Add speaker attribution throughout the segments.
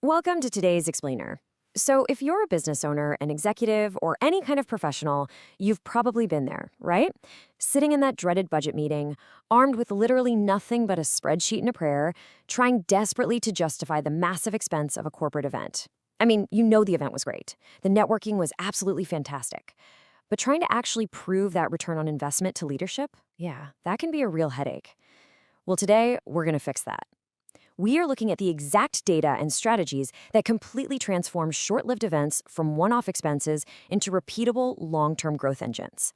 Speaker 1: Welcome to today's explainer. So, if you're a business owner, an executive, or any kind of professional, you've probably been there, right? Sitting in that dreaded budget meeting, armed with literally nothing but a spreadsheet and a prayer, trying desperately to justify the massive expense of a corporate event. I mean, you know the event was great. The networking was absolutely fantastic. But trying to actually prove that return on investment to leadership, yeah, that can be a real headache. Well, today, we're going to fix that. We are looking at the exact data and strategies that completely transform short-lived events from one-off expenses into repeatable, long-term growth engines.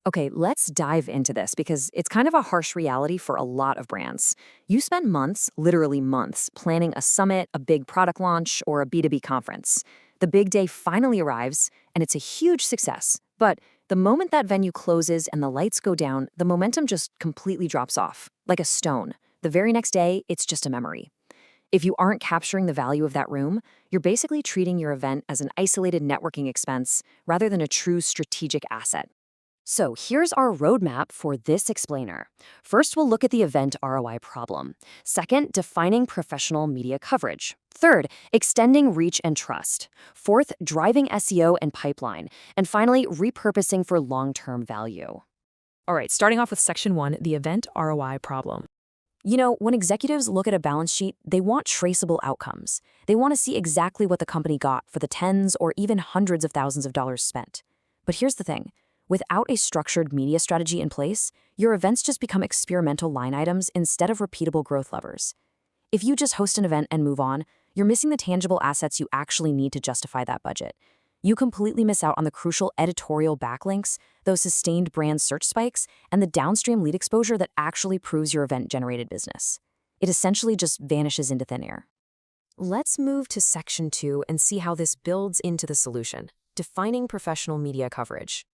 Speaker 1: Okay, let's dive into this because it's kind of a harsh reality for a lot of brands. You spend months, literally months, planning a summit, a big product launch, or a B2B conference. The big day finally arrives, and it's a huge success. But the moment that venue closes and the lights go down, the momentum just completely drops off, like a stone. The very next day, it's just a memory. If you aren't capturing the value of that room, you're basically treating your event as an isolated networking expense rather than a true strategic asset. So here's our roadmap for this explainer. First, we'll look at the event ROI problem. Second, defining professional media coverage. Third, extending reach and trust. Fourth, driving SEO and pipeline. And finally, repurposing for long-term value.
Speaker 2: All right, starting off with section 1, the event ROI problem.
Speaker 1: You know, when executives look at a balance sheet, they want traceable outcomes. They want to see exactly what the company got for the tens or even hundreds of thousands of dollars spent. But here's the thing. Without a structured media strategy in place, your events just become experimental line items instead of repeatable growth levers. If you just host an event and move on, you're missing the tangible assets you actually need to justify that budget. You completely miss out on the crucial editorial backlinks, those sustained brand search spikes, and the downstream lead exposure that actually proves your event-generated business. It essentially just vanishes into thin air. Let's move to section 2 and see how this builds into the solution, defining professional media coverage.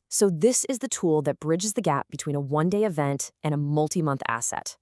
Speaker 1: So this is the tool that bridges the gap between a one-day event and a multi-month asset.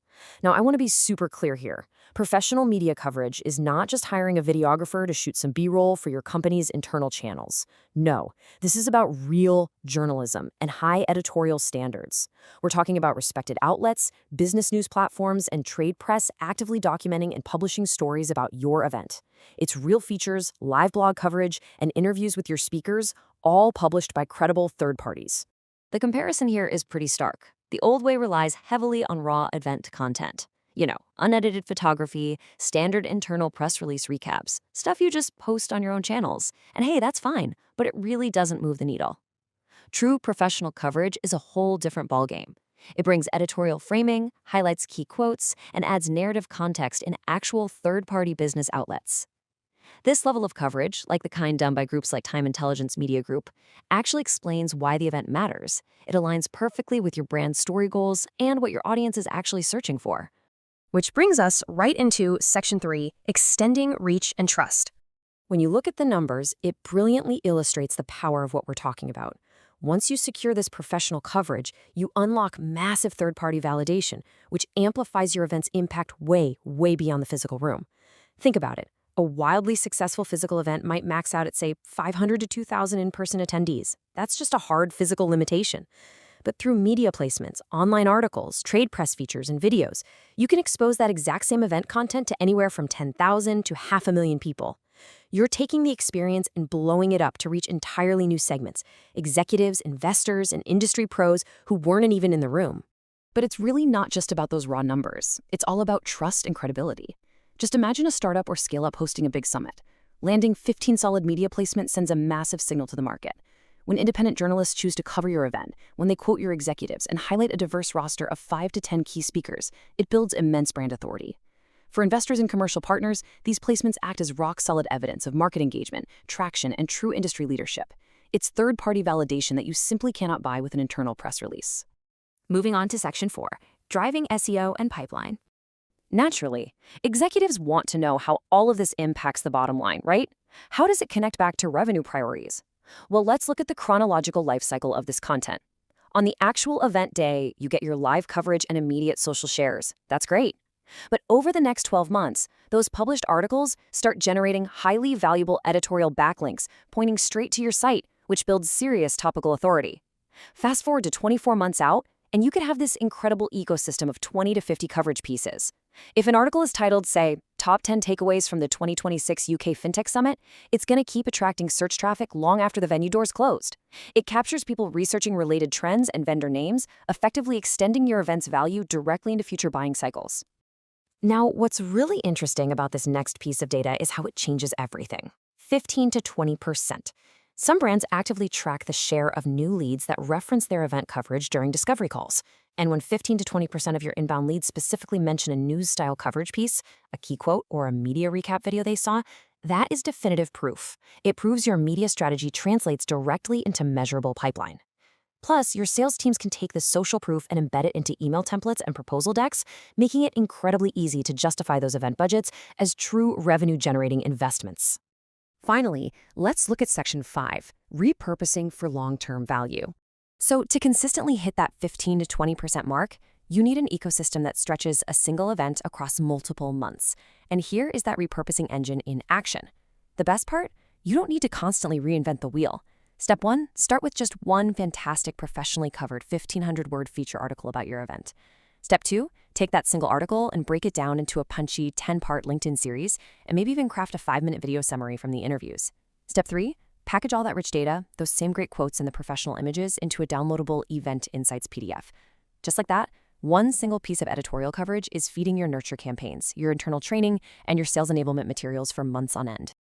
Speaker 1: Now, I want to be super clear here. Professional media coverage is not just hiring a videographer to shoot some B-roll for your company's internal channels. No, this is about real journalism and high editorial standards. We're talking about respected outlets, business news platforms, and trade press actively documenting and publishing stories about your event. It's real features, live blog coverage, and interviews with your speakers, all published by credible third parties. The comparison here is pretty stark. The old way relies heavily on raw event content. You know, unedited photography, standard internal press release recaps, stuff you just post on your own channels. And hey, that's fine, but it really doesn't move the needle. True professional coverage is a whole different ballgame. It brings editorial framing, highlights key quotes, and adds narrative context in actual third-party business outlets. This level of coverage, like the kind done by groups like Time Intelligence Media Group, actually explains why the event matters. It aligns perfectly with your brand's story goals and what your audience is actually searching for.
Speaker 2: Which brings us right into section 3, extending reach and trust.
Speaker 1: When you look at the numbers, it brilliantly illustrates the power of what we're talking about. Once you secure this professional coverage, you unlock massive third-party validation, which amplifies your event's impact way, way beyond the physical room. Think about it. A wildly successful physical event might max out at, say, 500 to 2,000 in-person attendees. That's just a hard physical limitation. But through media placements, online articles, trade press features, and videos, you can expose that exact same event content to anywhere from 10,000 to 500,000 people. You're taking the experience and blowing it up to reach entirely new segments, executives, investors, and industry pros who weren't even in the room.
Speaker 2: But it's really not just about those raw numbers. It's all about trust and credibility. Just imagine a startup or scale-up hosting a big summit. Landing 15 solid media placements sends a massive signal to the market. When independent journalists choose to cover your event, when they quote your executives and highlight a diverse roster of 5 to 10 key speakers, it builds immense brand authority. For investors and commercial partners, these placements act as rock-solid evidence of market engagement, traction, and true industry leadership. It's third-party validation that you simply cannot buy with an internal press release.
Speaker 1: Moving on to section 4, driving SEO and pipeline. Naturally, executives want to know how all of this impacts the bottom line, right? How does it connect back to revenue priorities? Well, let's look at the chronological life cycle of this content. On the actual event day, you get your live coverage and immediate social shares. That's great. But over the next 12 months, those published articles start generating highly valuable editorial backlinks pointing straight to your site, which builds serious topical authority. Fast forward to 24 months out, and you could have this incredible ecosystem of 20 to 50 coverage pieces. If an article is titled, say, Top 10 Takeaways from the 2026 UK FinTech Summit, it's going to keep attracting search traffic long after the venue doors closed. It captures people researching related trends and vendor names, effectively extending your event's value directly into future buying cycles. Now, what's really interesting about this next piece of data is how it changes everything. 15 to 20%. Some brands actively track the share of new leads that reference their event coverage during discovery calls. And when 15 to 20% of your inbound leads specifically mention a news-style coverage piece, a key quote, or a media recap video they saw, that is definitive proof. It proves your media strategy translates directly into measurable pipeline. Plus, your sales teams can take the social proof and embed it into email templates and proposal decks, making it incredibly easy to justify those event budgets as true revenue-generating investments.
Speaker 2: Finally, let's look at Section 5, repurposing for long-term value. So to consistently hit that 15 to 20% mark, you need an ecosystem that stretches a single event across multiple months. And here is that repurposing engine in action. The best part? You don't need to constantly reinvent the wheel. Step 1, start with just one fantastic professionally covered 1,500-word feature article about your event. Step 2, take that single article and break it down into a punchy 10-part LinkedIn series, and maybe even craft a 5-minute video summary from the interviews. Step 3, package all that rich data, those same great quotes and the professional images, into a downloadable Event Insights PDF. Just like that, one single piece of editorial coverage is feeding your nurture campaigns, your internal training, and your sales enablement materials for months on end.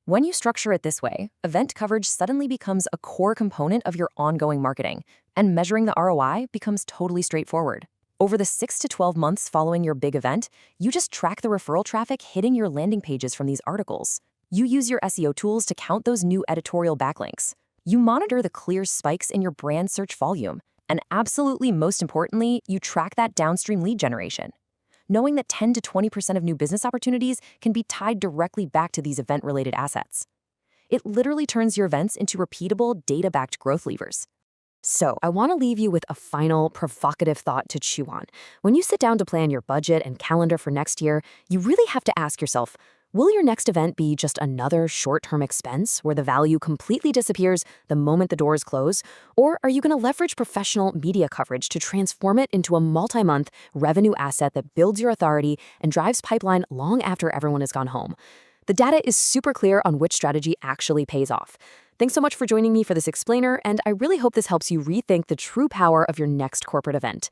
Speaker 2: When you structure it this way, event coverage suddenly becomes a core component of your ongoing marketing, and measuring the ROI becomes totally straightforward. Over the 6 to 12 months following your big event, you just track the referral traffic hitting your landing pages from these articles. You use your SEO tools to count those new editorial backlinks. You monitor the clear spikes in your brand search volume. And absolutely most importantly, you track that downstream lead generation. Knowing that 10 to 20% of new business opportunities can be tied directly back to these event-related assets. It literally turns your events into repeatable, data-backed growth levers. So, I want to leave you with a final, provocative thought to chew on. When you sit down to plan your budget and calendar for next year, you really have to ask yourself, will your next event be just another short-term expense where the value completely disappears the moment the doors close? Or are you going to leverage professional media coverage to transform it into a multi-month revenue asset that builds your authority and drives pipeline long after everyone has gone home? The data is super clear on which strategy actually pays off. Thanks so much for joining me for this explainer, and I really hope this helps you rethink the true power of your next corporate event.